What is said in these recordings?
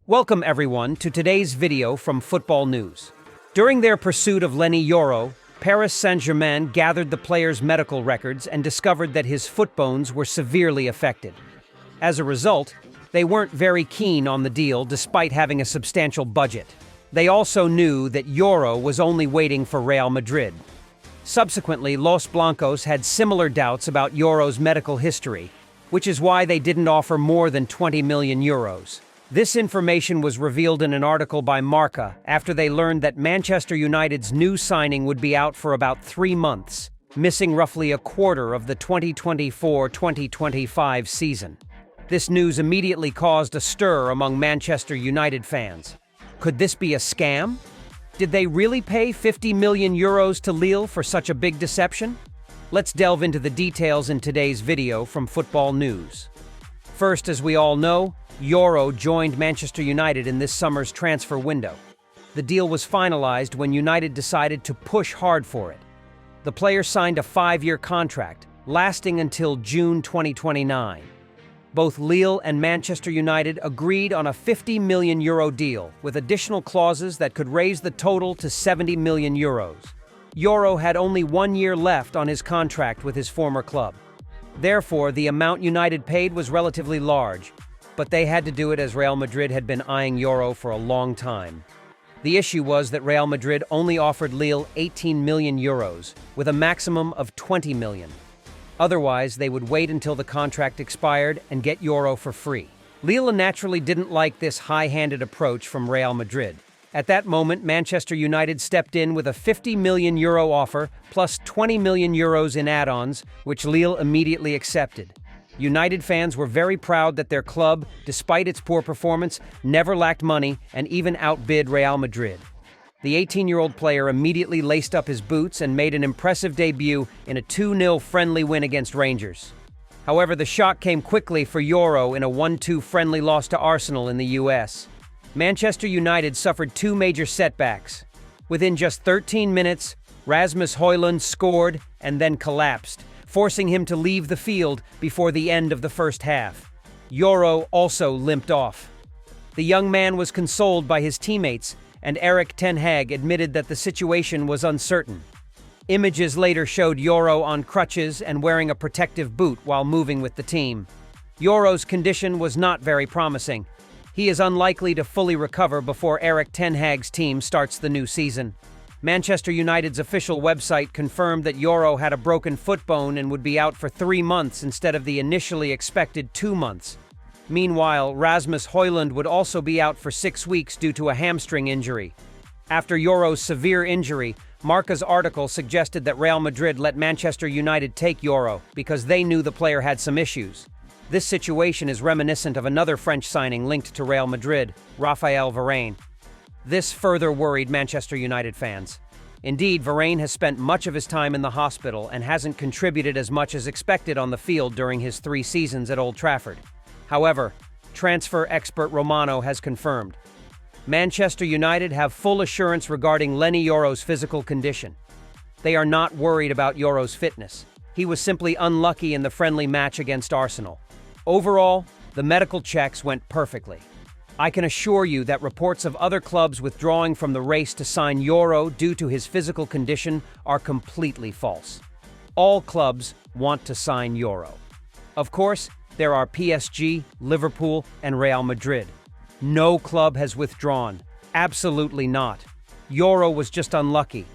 Welcome everyone to today's video from Football News. During their pursuit of Lenny Yoro, Paris Saint-Germain gathered the player's medical records and discovered that his foot bones were severely affected. As a result, they weren't very keen on the deal despite having a substantial budget. They also knew that Yoro was only waiting for Real Madrid. Subsequently, Los Blancos had similar doubts about Yoro's medical history, which is why they didn't offer more than 20 million euros. This information was revealed in an article by Marca after they learned that Manchester United's new signing would be out for about 3 months, missing roughly a quarter of the 2024-2025 season. This news immediately caused a stir among Manchester United fans. Could this be a scam? Did they really pay 50 million euros to Lille for such a big deception? Let's delve into the details in today's video from Football News. First, as we all know, Yoro joined Manchester United in this summer's transfer window. The deal was finalized when United decided to push hard for it. The player signed a 5-year contract, lasting until June 2029. Both Lille and Manchester United agreed on a 50 million euro deal, with additional clauses that could raise the total to 70 million euros. Yoro had only 1 year left on his contract with his former club. Therefore, the amount United paid was relatively large, but they had to do it as Real Madrid had been eyeing Yoro for a long time. The issue was that Real Madrid only offered Lille 18 million euros, with a maximum of 20 million. Otherwise, they would wait until the contract expired and get Yoro for free. Lille naturally didn't like this high-handed approach from Real Madrid. At that moment, Manchester United stepped in with a 50 million euro offer plus 20 million euros in add-ons, which Lille immediately accepted. United fans were very proud that their club, despite its poor performance, never lacked money and even outbid Real Madrid. The 18-year-old player immediately laced up his boots and made an impressive debut in a 2-0 friendly win against Rangers. However, the shock came quickly for Yoro in a 1-2 friendly loss to Arsenal in the US. Manchester United suffered 2 major setbacks. Within just 13 minutes, Rasmus Højlund scored and then collapsed, forcing him to leave the field before the end of the first half. Yoro also limped off. The young man was consoled by his teammates, and Erik ten Hag admitted that the situation was uncertain. Images later showed Yoro on crutches and wearing a protective boot while moving with the team. Yoro's condition was not very promising. He is unlikely to fully recover before Erik ten Hag's team starts the new season. Manchester United's official website confirmed that Yoro had a broken foot bone and would be out for 3 months instead of the initially expected 2 months. Meanwhile, Rasmus Højlund would also be out for 6 weeks due to a hamstring injury. After Yoro's severe injury, Marca's article suggested that Real Madrid let Manchester United take Yoro because they knew the player had some issues. This situation is reminiscent of another French signing linked to Real Madrid, Raphael Varane. This further worried Manchester United fans. Indeed, Verane has spent much of his time in the hospital and hasn't contributed as much as expected on the field during his 3 seasons at Old Trafford. However, transfer expert Romano has confirmed Manchester United have full assurance regarding Lenny Yoro's physical condition. They are not worried about Yoro's fitness. He was simply unlucky in the friendly match against Arsenal. Overall, the medical checks went perfectly. I can assure you that reports of other clubs withdrawing from the race to sign Yoro due to his physical condition are completely false. All clubs want to sign Yoro. Of course, there are PSG, Liverpool, and Real Madrid. No club has withdrawn. Absolutely not. Yoro was just unlucky.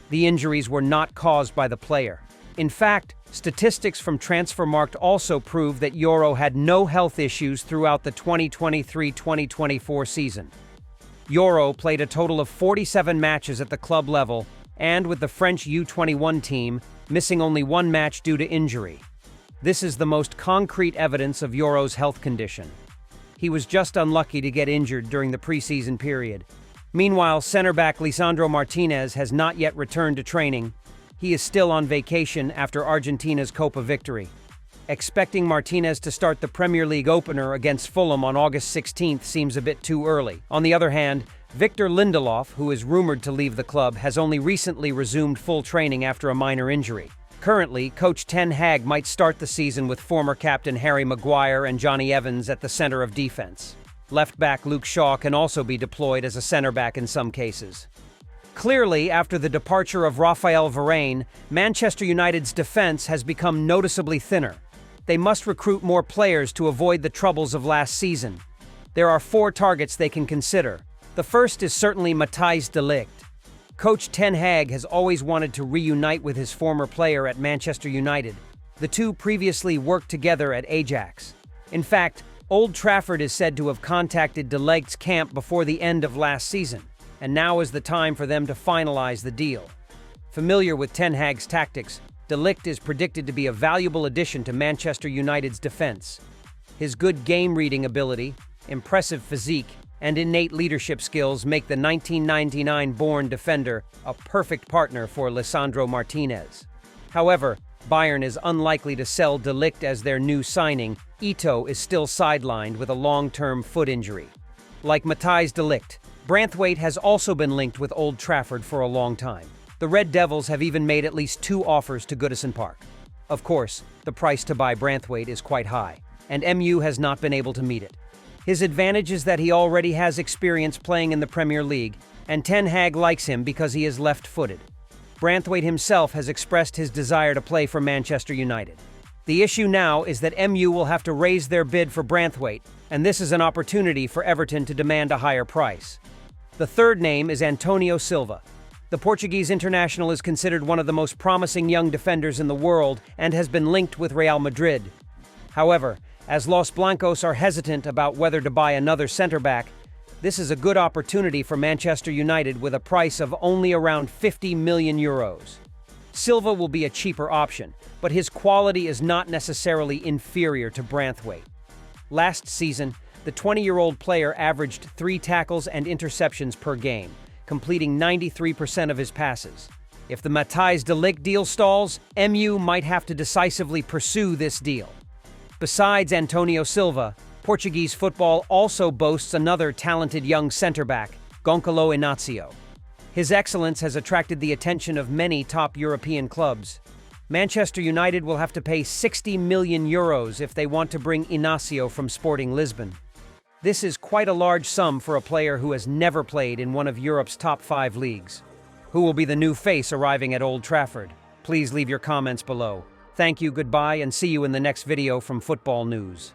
The injuries were not caused by the player. In fact, statistics from Transfermarkt also prove that Yoro had no health issues throughout the 2023-2024 season. Yoro played a total of 47 matches at the club level and with the French U21 team, missing only 1 match due to injury. This is the most concrete evidence of Yoro's health condition. He was just unlucky to get injured during the preseason period. Meanwhile, center-back Lisandro Martinez has not yet returned to training. He is still on vacation after Argentina's Copa victory. Expecting Martinez to start the Premier League opener against Fulham on August 16th seems a bit too early. On the other hand, Victor Lindelof, who is rumored to leave the club, has only recently resumed full training after a minor injury. Currently, coach Ten Hag might start the season with former captain Harry Maguire and Johnny Evans at the center of defense. Left-back Luke Shaw can also be deployed as a center-back in some cases. Clearly, after the departure of Raphael Varane, Manchester United's defense has become noticeably thinner. They must recruit more players to avoid the troubles of last season. There are 4 targets they can consider. The first is certainly Matthijs de Ligt. Coach Ten Hag has always wanted to reunite with his former player at Manchester United. The two previously worked together at Ajax. In fact, Old Trafford is said to have contacted de Ligt's camp before the end of last season, and now is the time for them to finalize the deal. Familiar with Ten Hag's tactics, de Ligt is predicted to be a valuable addition to Manchester United's defense. His good game-reading ability, impressive physique, and innate leadership skills make the 1999-born defender a perfect partner for Lisandro Martinez. However, Bayern is unlikely to sell de Ligt as their new signing. Ito is still sidelined with a long-term foot injury. Like Matthijs de Ligt, Branthwaite has also been linked with Old Trafford for a long time. The Red Devils have even made at least 2 offers to Goodison Park. Of course, the price to buy Branthwaite is quite high, and MU has not been able to meet it. His advantage is that he already has experience playing in the Premier League, and Ten Hag likes him because he is left-footed. Branthwaite himself has expressed his desire to play for Manchester United. The issue now is that MU will have to raise their bid for Branthwaite, and this is an opportunity for Everton to demand a higher price. The third name is Antonio Silva. The Portuguese international is considered one of the most promising young defenders in the world and has been linked with Real Madrid. However, as Los Blancos are hesitant about whether to buy another center-back, this is a good opportunity for Manchester United with a price of only around 50 million euros. Silva will be a cheaper option, but his quality is not necessarily inferior to Branthwaite. Last season, the 20-year-old player averaged 3 tackles and interceptions per game, completing 93% of his passes. If the Matthijs de Ligt deal stalls, MU might have to decisively pursue this deal. Besides Antonio Silva, Portuguese football also boasts another talented young center-back, Gonçalo Inácio. His excellence has attracted the attention of many top European clubs. Manchester United will have to pay 60 million euros if they want to bring Inácio from Sporting Lisbon. This is quite a large sum for a player who has never played in one of Europe's top 5 leagues. Who will be the new face arriving at Old Trafford? Please leave your comments below. Thank you, goodbye, and see you in the next video from Football News.